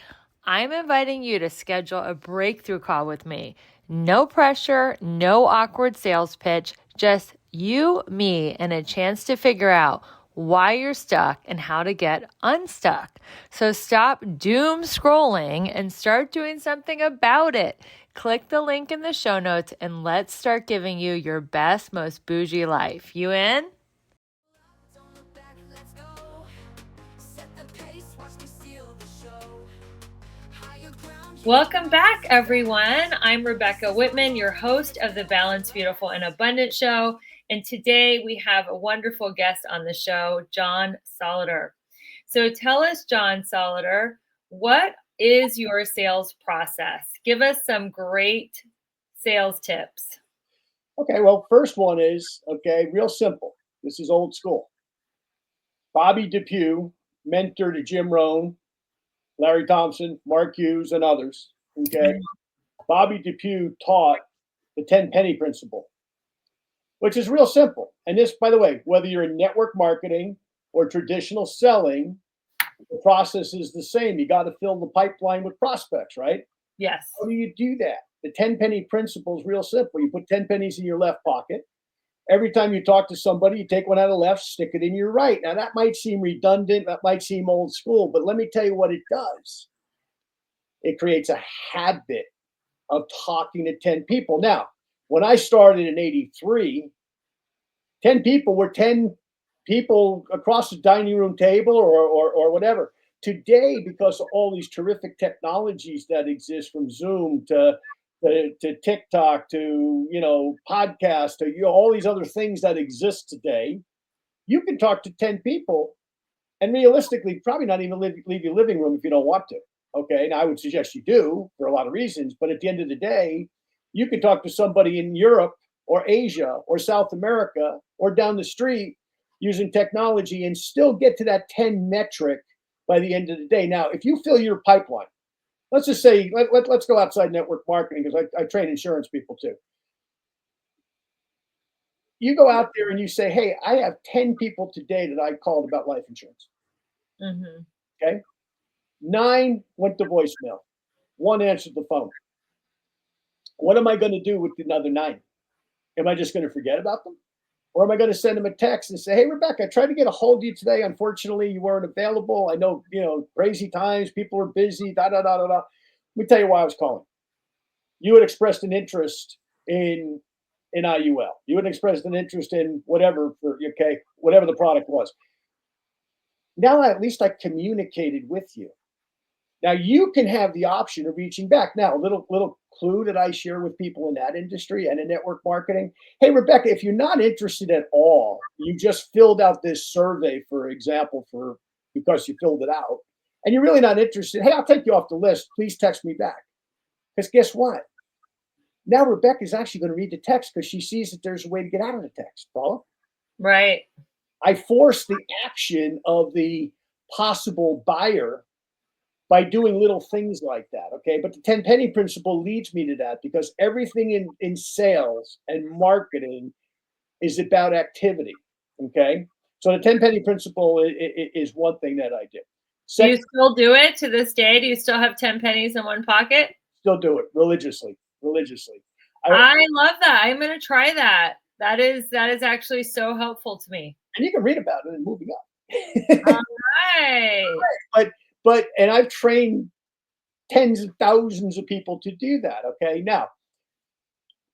[SPEAKER 6] I'm inviting you to schedule a breakthrough call with me. No pressure, no awkward sales pitch, just you, me, and a chance to figure out why you're stuck and how to get unstuck. So stop doom scrolling and start doing something about it. Click the link in the show notes and let's start giving you your best, most bougie life. You in?
[SPEAKER 1] Don't look back, let's go. Set the pace, watch me steal the show. Higher ground.
[SPEAKER 2] Welcome back, everyone. I'm Rebecca Whitman, your host of the Balanced, Beautiful, and Abundant show. And today we have a wonderful guest on the show, John Solleder. So tell us, John Solleder, what is your sales process? Give us some great sales tips.
[SPEAKER 3] Okay, well, first one is, real simple. This is old school. Bobby Depew, mentor to Jim Rohn, Larry Thompson, Mark Hughes, and others. Okay, Bobby Depew taught the 10 penny principle, which is real simple. And this, by the way, whether you're in network marketing or traditional selling, the process is the same. You got to fill the pipeline with prospects, right?
[SPEAKER 2] Yes.
[SPEAKER 3] How do you do that? The 10 penny principle is real simple. You put 10 pennies in your left pocket. Every time you talk to somebody, you take one out of the left, stick it in your right. Now, that might seem redundant. That might seem old school, but let me tell you what it does. It creates a habit of talking to 10 people. Now, When I started in 83, 10 people were 10 people across the dining room table or whatever. Today, because of all these terrific technologies that exist, from Zoom to TikTok to, podcast to, all these other things that exist today, you can talk to 10 people and realistically probably not even leave your living room if you don't want to. Okay. Now I would suggest you do for a lot of reasons, but at the end of the day, you could talk to somebody in Europe or Asia or South America or down the street using technology and still get to that 10 metric by the end of the day. Now, if you fill your pipeline, let's just say, let's go outside network marketing, because I train insurance people too. You go out there and you say, hey, I have 10 people today that I called about life insurance.
[SPEAKER 2] Mm-hmm.
[SPEAKER 3] Okay. 9 went to voicemail. 1 answered the phone. What am I going to do with the other 9? Am I just going to forget about them? Or am I going to send them a text and say, hey, Rebecca, I tried to get a hold of you today. Unfortunately, you weren't available. I know, crazy times. People are busy. Let me tell you why I was calling. You had expressed an interest in IUL. You had expressed an interest in whatever, whatever the product was. Now, at least I communicated with you. Now you can have the option of reaching back. Now, a little clue that I share with people in that industry and in network marketing. Hey, Rebecca, if you're not interested at all, you just filled out this survey, for example, because you filled it out, and you're really not interested. Hey, I'll take you off the list. Please text me back. Because guess what? Now Rebecca's actually going to read the text because she sees that there's a way to get out of the text. Follow?
[SPEAKER 2] Right.
[SPEAKER 3] I force the action of the possible buyer by doing little things like that. Okay. But the 10 penny principle leads me to that, because everything in sales and marketing is about activity. Okay. So the 10 penny principle is one thing that I do.
[SPEAKER 2] Do you still do it to this day? Do you still have 10 pennies in one pocket?
[SPEAKER 3] Still do it religiously.
[SPEAKER 2] I love that. I'm going to try that. That is actually so helpful to me.
[SPEAKER 3] And you can read about it in Moving Up.
[SPEAKER 2] All right.
[SPEAKER 3] But I've trained tens of thousands of people to do that. Okay. Now,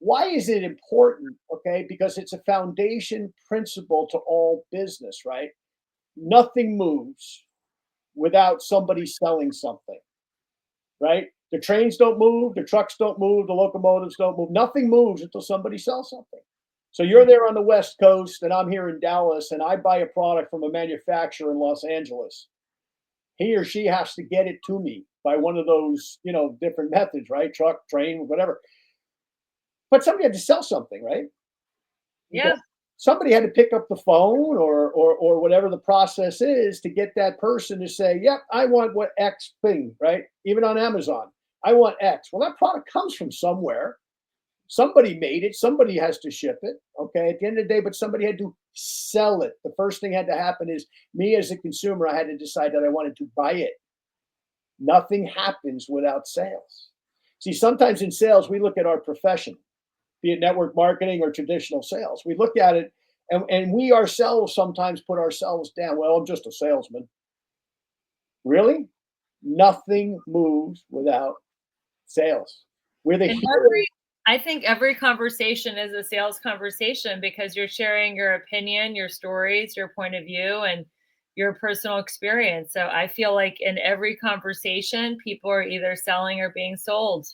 [SPEAKER 3] why is it important? Okay. Because it's a foundation principle to all business, right? Nothing moves without somebody selling something, right? The trains don't move, the trucks don't move, the locomotives don't move. Nothing moves until somebody sells something. So you're there on the West Coast and I'm here in Dallas, and I buy a product from a manufacturer in Los Angeles. He or she has to get it to me by one of those, different methods, right? Truck, train, whatever. But somebody had to sell something, right?
[SPEAKER 2] Yeah.
[SPEAKER 3] Somebody had to pick up the phone or whatever the process is to get that person to say, yep, I want what X thing, right? Even on Amazon, I want X. Well, that product comes from somewhere. Somebody made it. Somebody has to ship it. Okay. At the end of the day, but somebody had to sell it. The first thing had to happen is me as a consumer, I had to decide that I wanted to buy it. Nothing happens without sales. See, sometimes in sales, we look at our profession, be it network marketing or traditional sales. We look at it and we ourselves sometimes put ourselves down. Well, I'm just a salesman. Really? Nothing moves without sales. We're the hero.
[SPEAKER 2] I think every conversation is a sales conversation, because you're sharing your opinion, your stories, your point of view, and your personal experience. So I feel like in every conversation, people are either selling or being sold.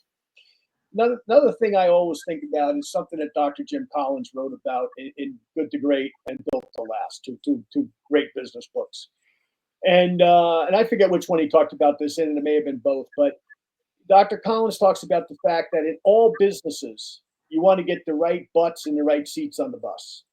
[SPEAKER 3] Another thing I always think about is something that Dr. Jim Collins wrote about in Good to Great and Built to Last, two great business books. And I forget which one he talked about this in, and it may have been both, but Dr. Collins talks about the fact that in all businesses, you want to get the right butts in the right seats on the bus.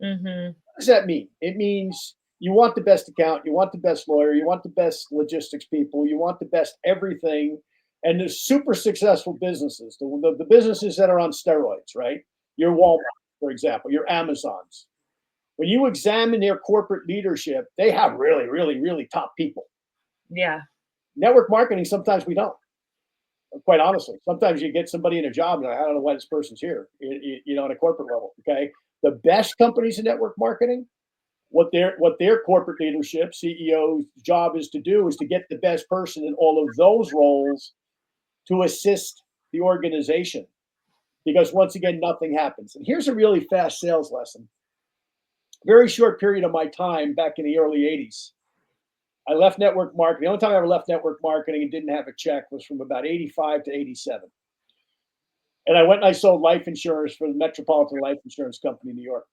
[SPEAKER 2] Mm-hmm.
[SPEAKER 3] What does that mean? It means you want the best accountant, you want the best lawyer, you want the best logistics people, you want the best everything. And the super successful businesses, the businesses that are on steroids, right? Your Walmart, for example, your Amazons. When you examine their corporate leadership, they have really, really, really top people.
[SPEAKER 2] Yeah.
[SPEAKER 3] Network marketing, sometimes we don't. Quite honestly, sometimes you get somebody in a job, and I don't know why this person's here, on a corporate level. Okay. The best companies in network marketing, what their corporate leadership, CEO's job is to do is to get the best person in all of those roles to assist the organization. because once again, nothing happens. And here's a really fast sales lesson. Very short period of my time back in the early 80s. I left network marketing. The only time I ever left network marketing and didn't have a check was from about 85 to 87. And I went and I sold life insurance for the Metropolitan Life Insurance Company in New York.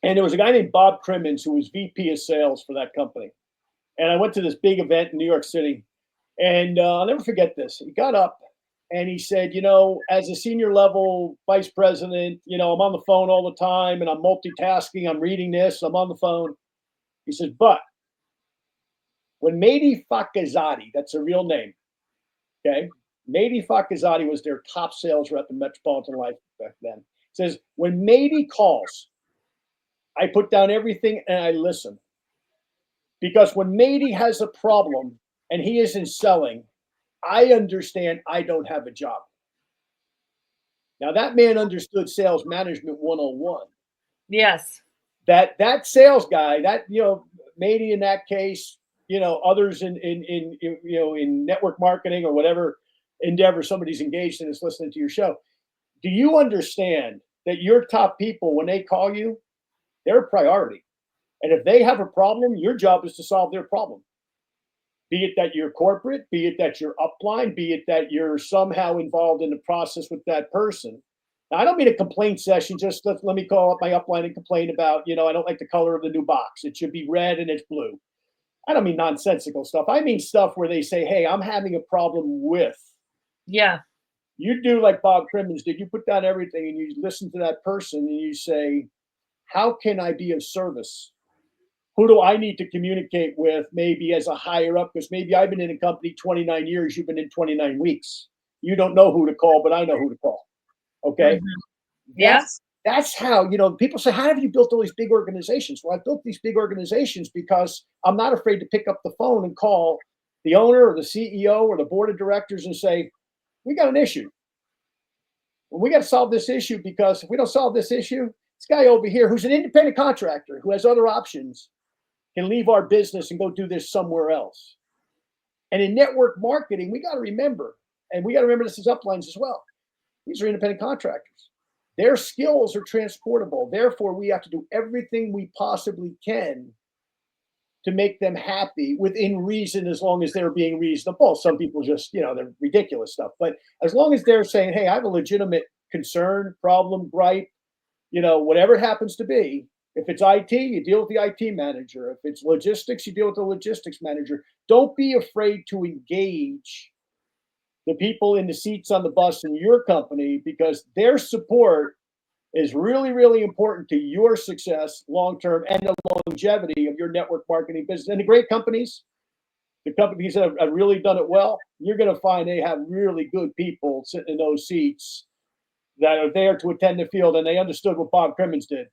[SPEAKER 3] And there was a guy named Bob Crimmins who was VP of sales for that company. And I went to this big event in New York City. And I'll never forget this. He got up and he said, as a senior level vice president, I'm on the phone all the time and I'm multitasking. I'm reading this. I'm on the phone. He says, but when Mehdi Fakazadi, that's a real name, okay? Mehdi Fakazadi was their top sales rep in Metropolitan Life back then. Says, when Mehdi calls, I put down everything and I listen. Because when Mehdi has a problem and he isn't selling, I understand I don't have a job. Now that man understood sales management 101.
[SPEAKER 2] Yes.
[SPEAKER 3] That sales guy, Mehdi in that case, others in network marketing or whatever endeavor somebody's engaged in is listening to your show. Do you understand that your top people, when they call you, they're a priority? And if they have a problem, your job is to solve their problem. Be it that you're corporate, be it that you're upline, be it that you're somehow involved in the process with that person. Now, I don't mean a complaint session. Just let me call up my upline and complain about, I don't like the color of the new box. It should be red and it's blue. I don't mean nonsensical stuff. I mean stuff where they say, hey, I'm having a problem with.
[SPEAKER 2] Yeah.
[SPEAKER 3] You do like Bob Crimmins did. You put down everything and you listen to that person and you say, how can I be of service? Who do I need to communicate with maybe as a higher up? Because maybe I've been in a company 29 years. You've been in 29 weeks. You don't know who to call, but I know who to call. Okay.
[SPEAKER 2] Mm-hmm. Yeah.
[SPEAKER 3] That's how, people say, how have you built all these big organizations? Well, I built these big organizations because I'm not afraid to pick up the phone and call the owner or the CEO or the board of directors and say, we got an issue. We got to solve this issue, because if we don't solve this issue, this guy over here who's an independent contractor who has other options can leave our business and go do this somewhere else. And in network marketing, we got to remember, and we got to remember this as uplines as well. These are independent contractors. Their skills are transportable. Therefore, we have to do everything we possibly can to make them happy within reason, as long as they're being reasonable. Some people just, they're ridiculous stuff. But as long as they're saying, hey, I have a legitimate concern, problem, gripe, whatever it happens to be. If it's IT, you deal with the IT manager. If it's logistics, you deal with the logistics manager. Don't be afraid to engage the people in the seats on the bus in your company, because their support is really, really important to your success long-term and the longevity of your network marketing business. And the great companies, the companies that have really done it well, you're going to find they have really good people sitting in those seats that are there to attend the field. And they understood what Bob Crimmins did,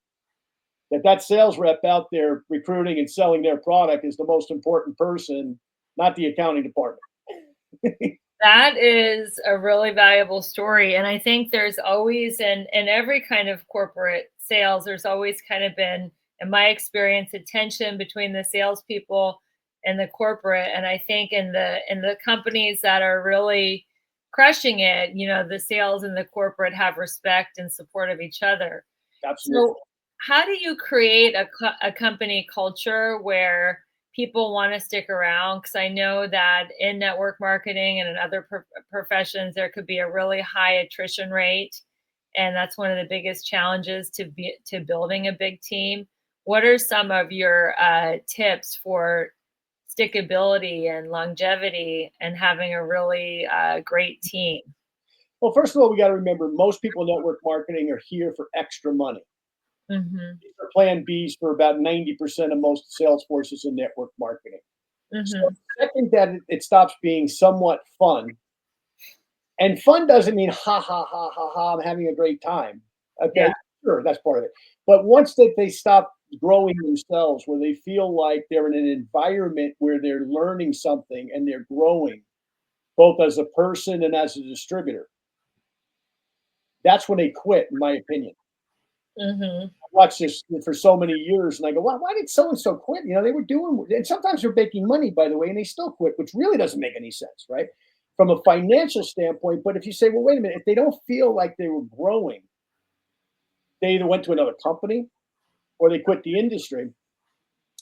[SPEAKER 3] that sales rep out there recruiting and selling their product is the most important person, not the accounting department.
[SPEAKER 2] That is a really valuable story. And I think there's always, in every kind of corporate sales, there's always kind of been, in my experience, a tension between the salespeople and the corporate. And I think in the companies that are really crushing it, the sales and the corporate have respect and support of each other.
[SPEAKER 3] Absolutely.
[SPEAKER 2] So how do you create a company culture where people want to stick around? Because I know that in network marketing and in other professions, there could be a really high attrition rate. And that's one of the biggest challenges to building a big team. What are some of your tips for stickability and longevity and having a really great team?
[SPEAKER 3] Well, first of all, we got to remember, most people in network marketing are here for extra money.
[SPEAKER 2] Mm-hmm.
[SPEAKER 3] These are plan Bs for about 90% of most sales forces in network marketing.
[SPEAKER 2] Mm-hmm.
[SPEAKER 3] So the second that it stops being somewhat fun, and fun doesn't mean ha, ha, ha, ha, ha, I'm having a great time. Okay,
[SPEAKER 2] Yeah.
[SPEAKER 3] Sure, that's part of it. But once that they stop growing themselves, where they feel like they're in an environment where they're learning something and they're growing, both as a person and as a distributor, that's when they quit, in my opinion.
[SPEAKER 2] Mm-hmm.
[SPEAKER 3] I watched this for so many years, and I go, why did so-and-so quit? They were doing, and sometimes they're making money, by the way, and they still quit, which really doesn't make any sense, right? from a financial standpoint. But if you say, well, wait a minute, if they don't feel like they were growing, they either went to another company or they quit the industry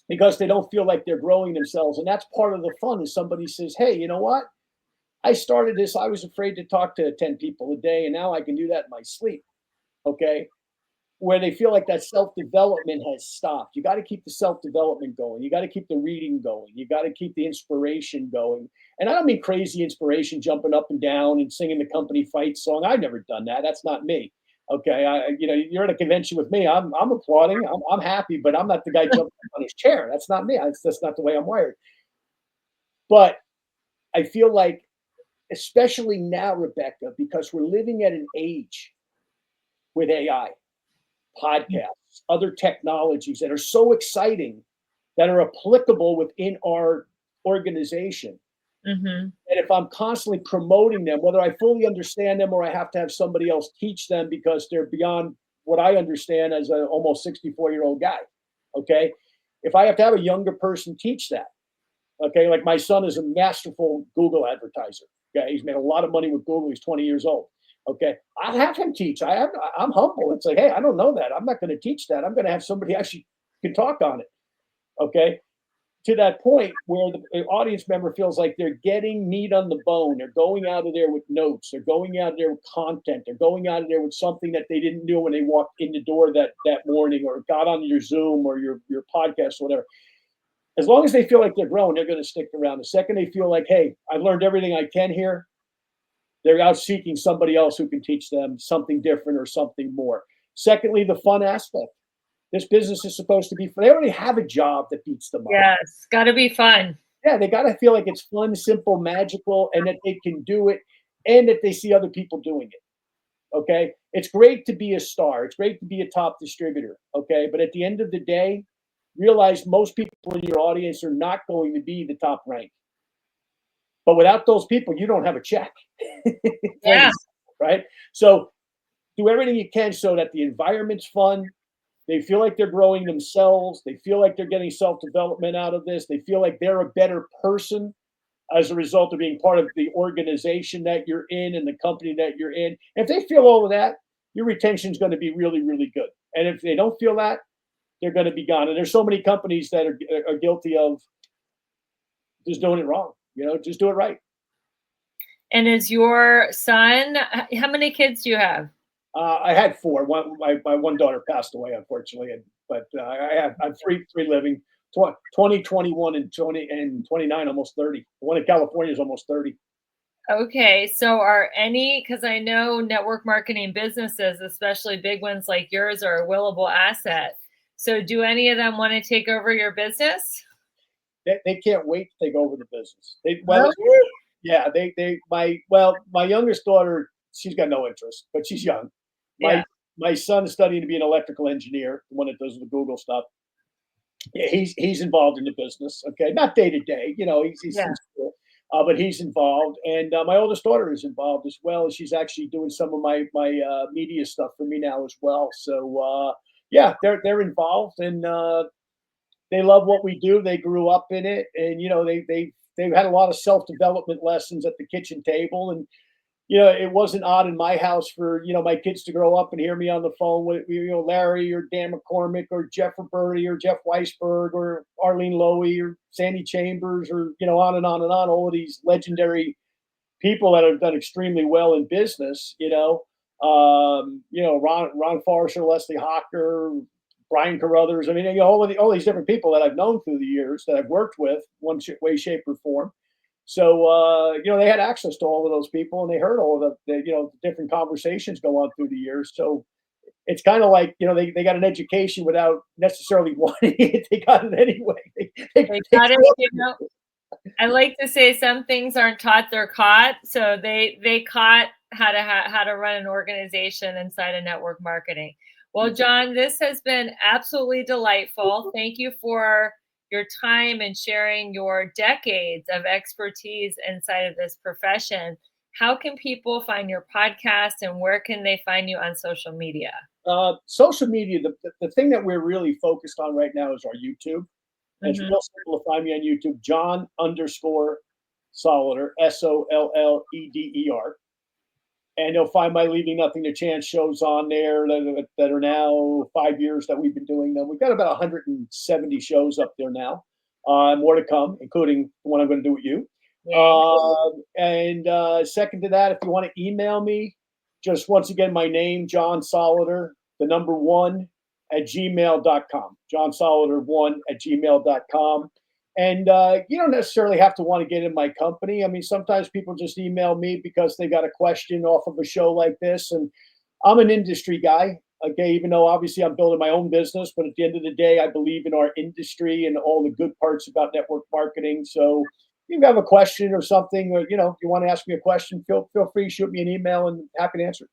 [SPEAKER 3] because they don't feel like they're growing themselves. And that's part of the fun is somebody says, hey, you know what? I started this. I was afraid to talk to 10 people a day, and now I can do that in my sleep. Okay. Where they feel like that self-development has stopped. You got to keep the self-development going. You got to keep the reading going. You got to keep the inspiration going. And I don't mean crazy inspiration, jumping up and down and singing the company fight song. I've never done that. That's not me. Okay. You're at a convention with me. I'm applauding. I'm happy, but I'm not the guy jumping on his chair. That's not me. That's not the way I'm wired. But I feel like, especially now, Rebecca, because we're living at an age with AI, podcasts, other technologies that are so exciting that are applicable within our organization.
[SPEAKER 2] Mm-hmm.
[SPEAKER 3] And if I'm constantly promoting them, whether I fully understand them or I have to have somebody else teach them because they're beyond what I understand as an almost 64-year-old guy. Okay. If I have to have a younger person teach that, okay, like my son is a masterful Google advertiser. Okay. He's made a lot of money with Google. He's 20 years old. Okay. I'll have him teach. I'm humble. It's like, hey, I don't know that. I'm not going to teach that. I'm going to have somebody actually can talk on it. Okay. To that point where the audience member feels like they're getting meat on the bone. They're going out of there with notes. They're going out of there with content. They're going out of there with something that they didn't know when they walked in the door that morning or got on your Zoom or your podcast or whatever. As long as they feel like they're growing, they're going to stick around. The second they feel like, hey, I've learned everything I can here, they're out seeking somebody else who can teach them something different or something more. Secondly, the fun aspect. This business is supposed to be fun. They already have a job that beats them up.
[SPEAKER 2] Yes, got to be fun.
[SPEAKER 3] Yeah, they got to feel like it's fun, simple, magical, and that they can do it and that they see other people doing it. Okay. It's great to be a star. It's great to be a top distributor. Okay. But at the end of the day, realize most people in your audience are not going to be the top rank. But without those people, you don't have a check.
[SPEAKER 2] Yeah.
[SPEAKER 3] Right. So do everything you can so that the environment's fun. They feel like they're growing themselves. They feel like they're getting self-development out of this. They feel like they're a better person as a result of being part of the organization that you're in and the company that you're in. If they feel all of that, your retention is going to be really, really good. And if they don't feel that, they're going to be gone. And there's so many companies that are guilty of just doing it wrong. Just do it right.
[SPEAKER 2] And is your son, how many kids do you have?
[SPEAKER 3] I had four. My one daughter passed away, unfortunately, but I have three living. 20, 21, and 29, almost 30. The one in California is almost 30.
[SPEAKER 2] Okay, so are any, because I know network marketing businesses, especially big ones like yours, are a willable asset. So do any of them want to take over your business?
[SPEAKER 3] They can't wait to take over the business.
[SPEAKER 2] Really?
[SPEAKER 3] Yeah, my youngest daughter, she's got no interest, but she's young. My son is studying to be an electrical engineer, the one that does the Google stuff. Yeah, he's involved in the business. Okay, not day to day, he's in school, but he's involved. And my oldest daughter is involved as well. She's actually doing some of my media stuff for me now as well. So yeah, they're involved and they love what we do. They grew up in it, and they've had a lot of self-development lessons at the kitchen table. And it wasn't odd in my house for, my kids to grow up and hear me on the phone with, Larry or Dan McCormick or Jeff Roberti or Jeff Weisberg or Arlene Lowy or Sandy Chambers or, on and on and on, all of these legendary people that have done extremely well in business, Ron Forrester, Leslie Hocker, Brian Carruthers. I mean, all these different people that I've known through the years that I've worked with one way, shape, or form. So, they had access to all of those people and they heard all of the different conversations go on through the years. So it's kind of like, they got an education without necessarily wanting it. They got it anyway.
[SPEAKER 2] They got it, I like to say some things aren't taught, they're caught. So they caught how to run an organization inside of network marketing. Well, John, this has been absolutely delightful. Thank you for your time and sharing your decades of expertise inside of this profession. How can people find your podcast and where can they find you on social media?
[SPEAKER 3] Social media, the thing that we're really focused on right now is our YouTube. And it's real simple to find me on YouTube, John Solleder, Solleder. And they'll find my Leaving Nothing to Chance shows on there that are now 5 years that we've been doing them. We've got about 170 shows up there now. More to come, including the one I'm going to do with you. Second to that, if you want to email me, just once again, my name, John Solleder, the number 1 at gmail.com. John Solleder 1 at gmail.com. And you don't necessarily have to want to get in my company. I mean, sometimes people just email me because they got a question off of a show like this. And I'm an industry guy, okay, even though obviously I'm building my own business. But at the end of the day, I believe in our industry and all the good parts about network marketing. So if you have a question or something, or, you want to ask me a question, feel free, shoot me an email and happy to answer.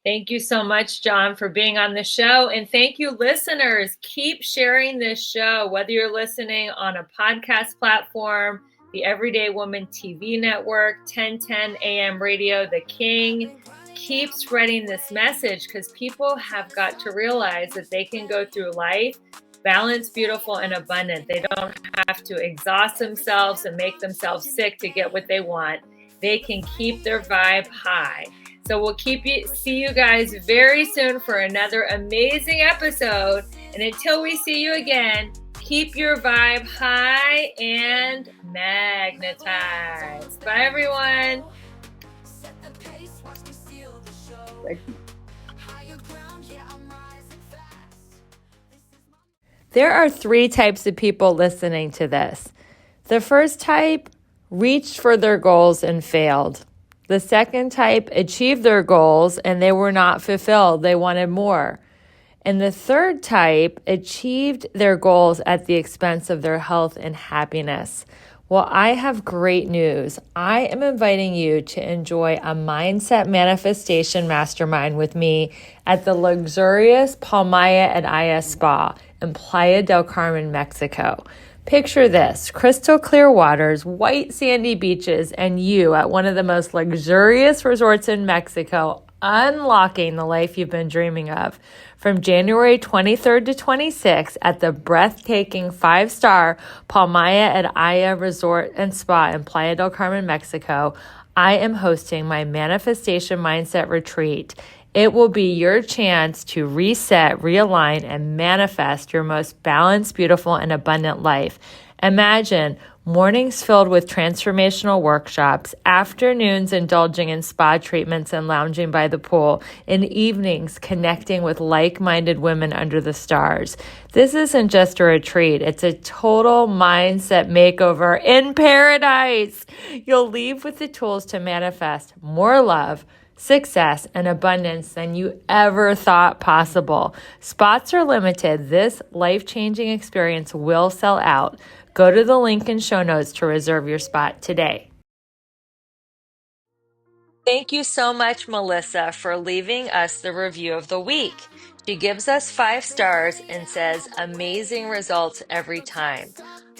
[SPEAKER 2] Thank you so much, John, for being on the show. And thank you, listeners. Keep sharing this show, whether you're listening on a podcast platform, the Everyday Woman TV network, 1010 AM radio, The King. Keep spreading this message because people have got to realize that they can go through life balanced, beautiful, and abundant. They don't have to exhaust themselves and make themselves sick to get what they want. They can keep their vibe high. So we'll see you guys very soon for another amazing episode. And until we see you again, keep your vibe high and magnetized. Bye, everyone.
[SPEAKER 3] Thank you.
[SPEAKER 6] There are 3 types of people listening to this. The first type reached for their goals and failed. The second type achieved their goals and they were not fulfilled. They wanted more. And the third type achieved their goals at the expense of their health and happiness. Well, I have great news. I am inviting you to enjoy a mindset manifestation mastermind with me at the luxurious Palmaya at Aya Spa in Playa del Carmen, Mexico. Picture this: crystal clear waters, white sandy beaches, and you at one of the most luxurious resorts in Mexico, unlocking the life you've been dreaming of. From January 23rd to 26th at the breathtaking 5-star Palmaya at Aya Resort and Spa in Playa del Carmen, Mexico, I am hosting my Manifestation Mindset Retreat. It will be your chance to reset, realign, and manifest your most balanced, beautiful, and abundant life. Imagine mornings filled with transformational workshops, afternoons indulging in spa treatments and lounging by the pool, and evenings connecting with like-minded women under the stars. This isn't just a retreat. It's a total mindset makeover in paradise. You'll leave with the tools to manifest more love, success, and abundance than you ever thought possible. Spots are limited. This life-changing experience will sell out. Go to the link in show notes to reserve your spot today. Thank you so much, Melissa, for leaving us the review of the week. She gives us 5 stars and says, amazing results every time.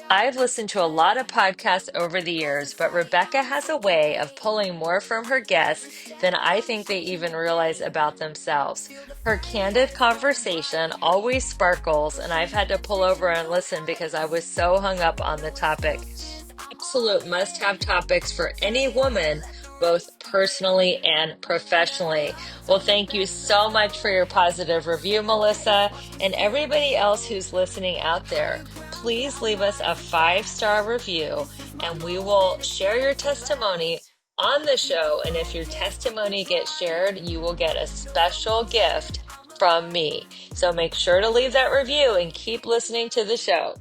[SPEAKER 6] I've listened to a lot of podcasts over the years, but Rebecca has a way of pulling more from her guests than I think they even realize about themselves. Her candid conversation always sparkles, and I've had to pull over and listen because I was so hung up on the topic. Absolute must-have topics for any woman, both personally and professionally. Well, thank you so much for your positive review, Melissa, and everybody else who's listening out there. Please leave us a 5-star review and we will share your testimony on the show. And if your testimony gets shared, you will get a special gift from me. So make sure to leave that review and keep listening to the show.